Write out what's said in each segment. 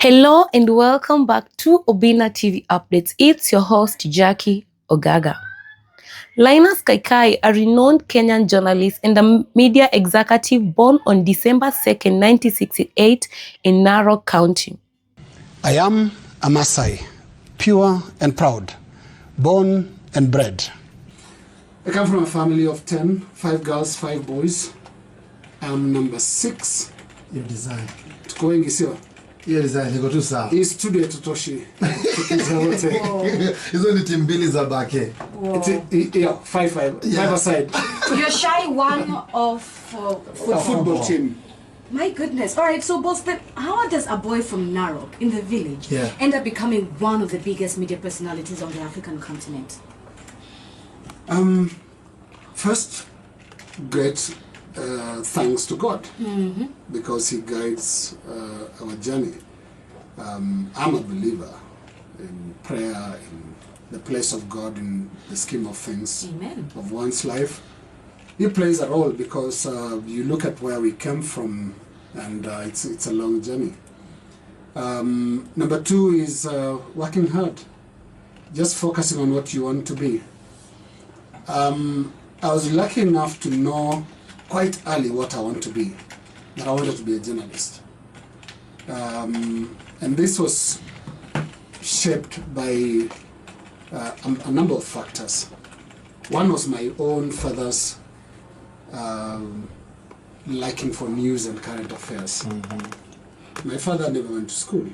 Hello and welcome back to Obinna TV Updates. It's your host, Jackie Ogaga. Linus Kaikai, a renowned Kenyan journalist and a media executive born on December 2nd, 1968 in Narok County. I am a Maasai, pure and proud, born and bred. I come from a family of 10, 5 girls, 5 boys. I'm number 6. Your design. Going is here. Your design, you go to Sa. Hii studio ya Totoshi. Hizo ni timu mbili za bake. Yeah, 5 aside. You're shy one of A football team. My goodness. All right, so boss, then how does a boy from Narok in the village end up becoming one of the biggest media personalities on the African continent? First, great thanks to God, because He guides our journey. I'm a believer in prayer, in the place of God, in the scheme of things. Amen. Of one's life. He plays a role because you look at where we came from, and it's a long journey. Number 2 is working hard, just focusing on what you want to be. I was lucky enough to know quite early what I want to be, that I wanted to be a journalist. And this was shaped by a number of factors. One was my own father's liking for news and current affairs. My father never went to school,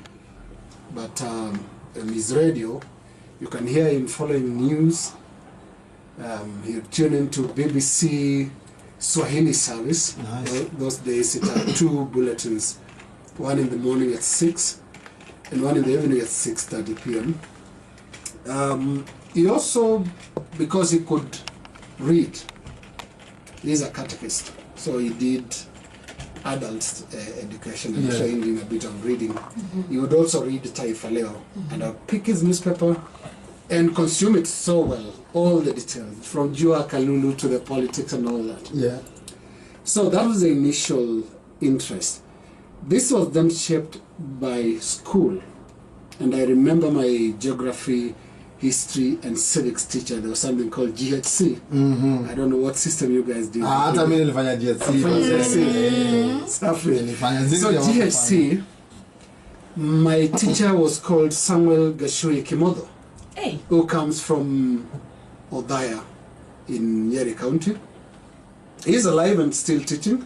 but on his radio, you can hear him following news. He'd tune into BBC Swahili service. Nice. Those days it had 2 bulletins, one in the morning at 6 and one in the evening at 6:30 p.m. He also, because he could read, he's a catechist, so he did adult education and trained in a bit of reading. He would also read Taifa Leo, and I'd pick his newspaper and consume it so well, all the details, from Jua Kalulu to the politics and all that. Yeah. So that was the initial interest. This was then shaped by school. And I remember my geography, history, and civics teacher. There was something called GHC. I don't know what system you guys did. Hata mimi nilifanya GHC. So GHC, my teacher was called Samuel Gashui Kimodo, who comes from Odaya in Nyeri County. He's alive and still teaching.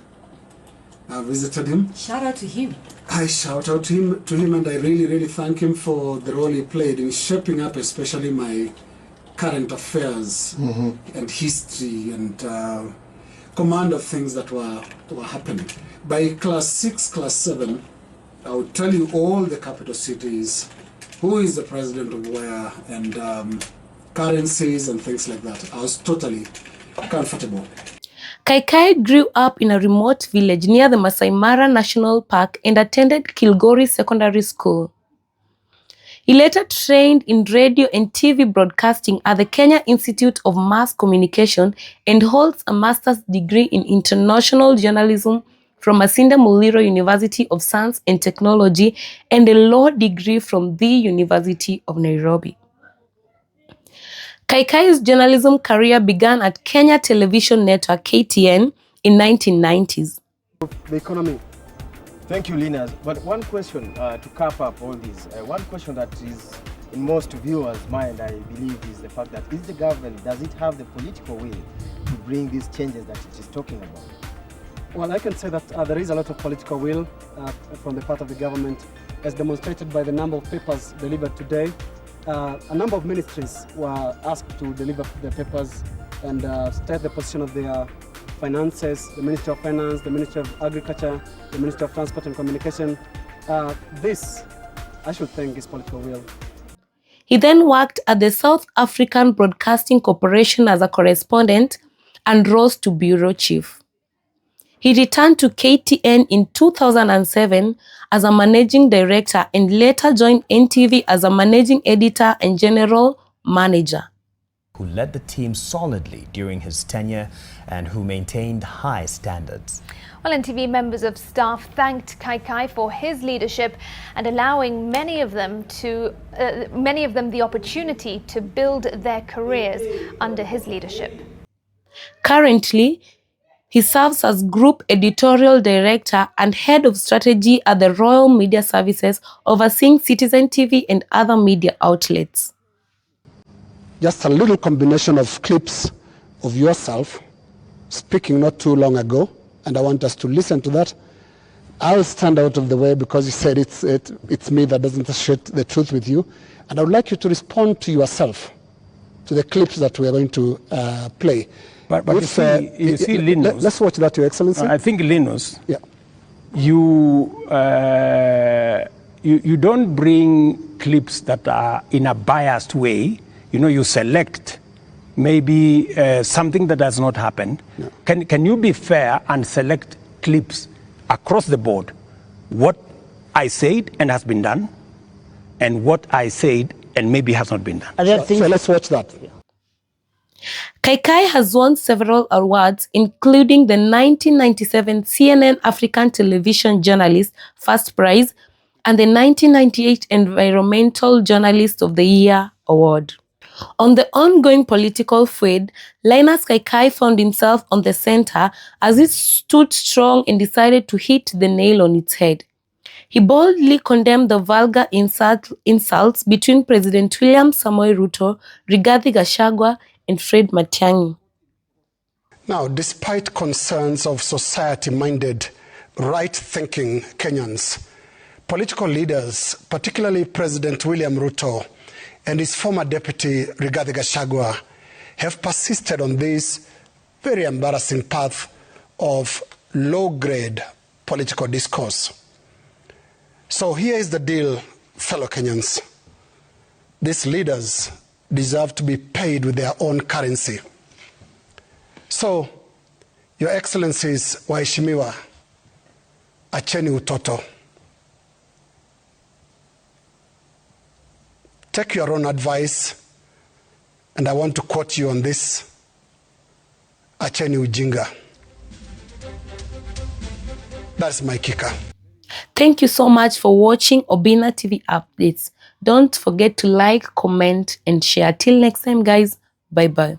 I visited him. Shout out to him. I shout out to him, and I really thank him for the role he played in shaping up, especially my current affairs and history and command of things that were happening. By class 6, class 7, I would tell you all the capital cities, who is the president of where, and currencies and things like that. I was totally comfortable. Kaikai grew up in a remote village near the Masai Mara National Park and attended Kilgore Secondary School. He later trained in radio and TV broadcasting at the Kenya Institute of Mass Communication and holds a master's degree in international journalism from Masinde Muliro University of Science and Technology and a law degree from the University of Nairobi. Kaikai's journalism career began at Kenya Television Network KTN in 1990s. The economy. Thank you, Linus. But one question to cap up all this, one question that is in most viewers' mind, I believe, is the fact that is the government, does it have the political will to bring these changes that it is talking about? Well, I can say that there is a lot of political will from the part of the government, as demonstrated by the number of papers delivered today. A number of ministries were asked to deliver the papers and state the position of their finances, the Ministry of Finance, the Ministry of Agriculture, the Ministry of Transport and Communication. This, I should think, is political will. He then worked at the South African Broadcasting Corporation as a correspondent and rose to bureau chief. He returned to KTN in 2007 as a managing director and later joined NTV as a managing editor and general manager. who led the team solidly during his tenure and who maintained high standards. Well, NTV members of staff thanked Kaikai for his leadership and allowing many of them the opportunity to build their careers under his leadership. Currently, he serves as Group Editorial Director and Head of Strategy at the Royal Media Services, overseeing Citizen TV and other media outlets. Just a little combination of clips of yourself speaking not too long ago, and I want us to listen to that. I'll stand out of the way because you said it's me that doesn't share the truth with you, and I would like you to respond to yourself, to the clips that we are going to play. But you see, Linus. Let's watch that, Your Excellency. I think, Linus, yeah. you don't bring clips that are in a biased way. You know, you select maybe something that has not happened. Yeah. Can you be fair and select clips across the board? What I said and has been done, and what I said and maybe has not been done. So let's watch that. Kaikai has won several awards, including the 1997 CNN African Television Journalist First Prize and the 1998 Environmental Journalist of the Year Award. On the ongoing political feud, Linus Kaikai found himself on the center as he stood strong and decided to hit the nail on its head. He boldly condemned the vulgar insults between President William Samoei Ruto, Rigathi Gachagua, and Fred Matiangi. Now, despite concerns of society-minded, right-thinking Kenyans, political leaders, particularly President William Ruto and his former deputy Rigathi Gachagua, have persisted on this very embarrassing path of low-grade political discourse. So here is the deal, fellow Kenyans. These leaders deserve to be paid with their own currency. So, Your Excellencies, waheshimiwa, acheni utoto. Take your own advice, and I want to quote you on this. Acheni ujinga. That's my kicker. Thank you so much for watching Obinna TV updates. Don't forget to like, comment, and share. Till next time, guys. Bye-bye.